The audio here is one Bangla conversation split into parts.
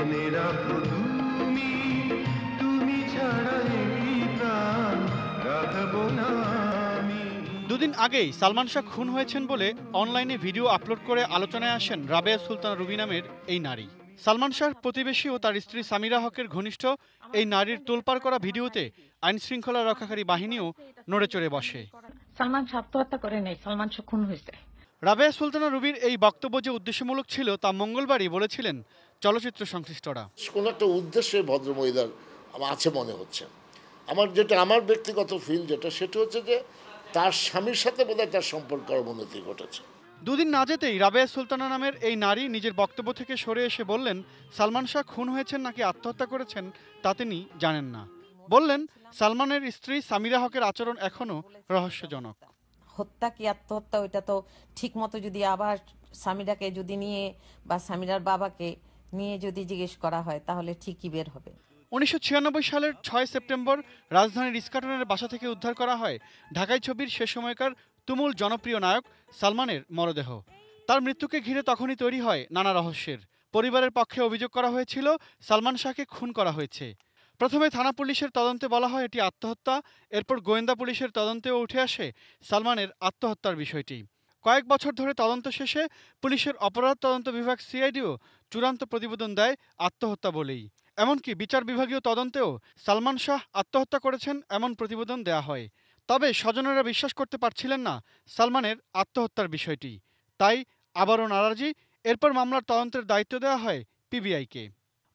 জেনে রাখো তুমি, তুমি ছাড়া এই প্রাণ রাখবো না আমি। দুদিন আগেই সালমান শাহ খুন হয়েছেন বলে অনলাইনে ভিডিও আপলোড করে আলোচনায় আসেন রাবেয়া সুলতানা রুবি নামের এই নারী। সালমান শাহর প্রতিবেশী ও তার স্ত্রী সামিরা হকের ঘনিষ্ঠ এই নারীর তোলপাড় করা ভিডিওতে আইন শৃঙ্খলা রক্ষাকারী বাহিনীও নড়েচড়ে বসে। সালমান শাহ আত্মহত্যা করে নাই, সালমান শাহ খুন হয়েছে। রাবেয়া সুলতানা রুবির এই বক্তব্য যে উদ্দেশ্যমূলক ছিল তা মঙ্গলবারই বলেছিলেন চলচ্চিত্র সংশ্লিষ্টরা। কোনো একটা উদ্দেশ্যে ভদ্রমহিলার আছে মনে হচ্ছে। আমার ব্যক্তিগত ফিল সেটা হচ্ছে যে তার স্বামীর সাথে বোধহয় তার সম্পর্কের অবনতি ঘটেছে। দুদিন না যেতেই রাবেয়া সুলতানা নামের এই নারী নিজের বক্তব্য থেকে সরে এসে বললেন, সালমান শাহ খুন হয়েছেন নাকি আত্মহত্যা করেছেন তা তিনি জানেন না। বললেন, সালমানের স্ত্রী সামিরা হকের আচরণ এখনো রহস্যজনক। হত্যা কি আত্মহত্যা ওইটা তো ঠিক মতো যদি আবার সামিরাকে যদি নিয়ে বা সামিরার বাবাকে নিয়ে যদি জিজ্ঞেস করা হয় তাহলে ঠিকই বের হবে। 1996 সালের 6 সেপ্টেম্বর রাজধানীর ইস্কাটনের বাসা থেকে উদ্ধার করা হয় ঢাকাই ছবির সে সময়কার তুমুল জনপ্রিয় নায়ক সালমানের মরদেহ। তার মৃত্যুকে ঘিরে তখনই তৈরি হয় নানা রহস্যের। পরিবারের পক্ষে অভিযোগ করা হয়েছিল সালমান শাহকে খুন করা হয়েছে। প্রথমে থানা পুলিশের তদন্তে বলা হয় এটি আত্মহত্যা, এরপর গোয়েন্দা পুলিশের তদন্তেও উঠে আসে সালমানের আত্মহত্যার বিষয়টি। কয়েক বছর ধরে তদন্ত শেষে পুলিশের অপরাধ তদন্ত বিভাগ সিআইডিও চূড়ান্ত প্রতিবেদন দেয় আত্মহত্যা বলেই। এমনকি বিচার বিভাগীয় তদন্তেও সালমান শাহ আত্মহত্যা করেছেন এমন প্রতিবেদন দেয়া হয়। তবে স্বজনেরা বিশ্বাস করতে পারছিলেন না সালমানের আত্মহত্যার বিষয়টি। তাই আবারও নারাজি। এরপর মামলার তদন্তের দায়িত্ব দেওয়া হয় পিবিআইকে।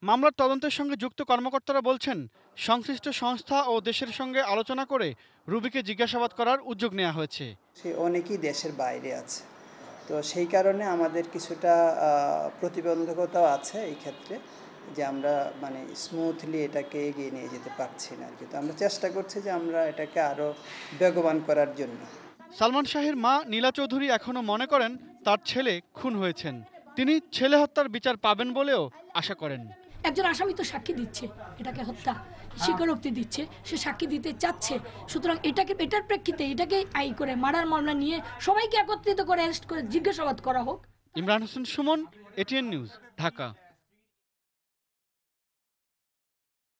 মামলার তদন্তের সঙ্গে যুক্ত কর্মকর্তারা বলছেন, সংশ্লিষ্ট সংস্থা ও দেশের সঙ্গে আলোচনা করে রুবিকে জিজ্ঞাসাবাদ করার উদ্যোগ নেওয়া হয়েছে। সে অনেকেই দেশের বাইরে আছে, তো সেই কারণে আমাদের কিছুটা প্রতিবন্ধকতাও আছে এই ক্ষেত্রে, যে আমরা স্মুথলি এটাকে এগিয়ে নিয়ে যেতে পারছি না আর কি। তো আমরা চেষ্টা করছি যে আমরা এটাকে আরও বেগবান করার জন্য। সালমান শাহের মা নীলা চৌধুরী এখনও মনে করেন তার ছেলে খুন হয়েছেন। তিনি ছেলে হত্যার বিচার পাবেন বলেও আশা করেন। একজন আসামি তো সাক্ষী দিচ্ছে, এটাকে হত্যা স্বীকারোক্তি দিচ্ছে, সে সাক্ষী দিতে চাচ্ছে। সুতরাং এটার প্রেক্ষিতে এটাকে করে মার্ডার মামলা নিয়ে সবাইকে একত্রিত করে অ্যারেস্ট করে জিজ্ঞাসাবাদ করা হোক। Imran Hossain Suman, ATN news, Dhaka.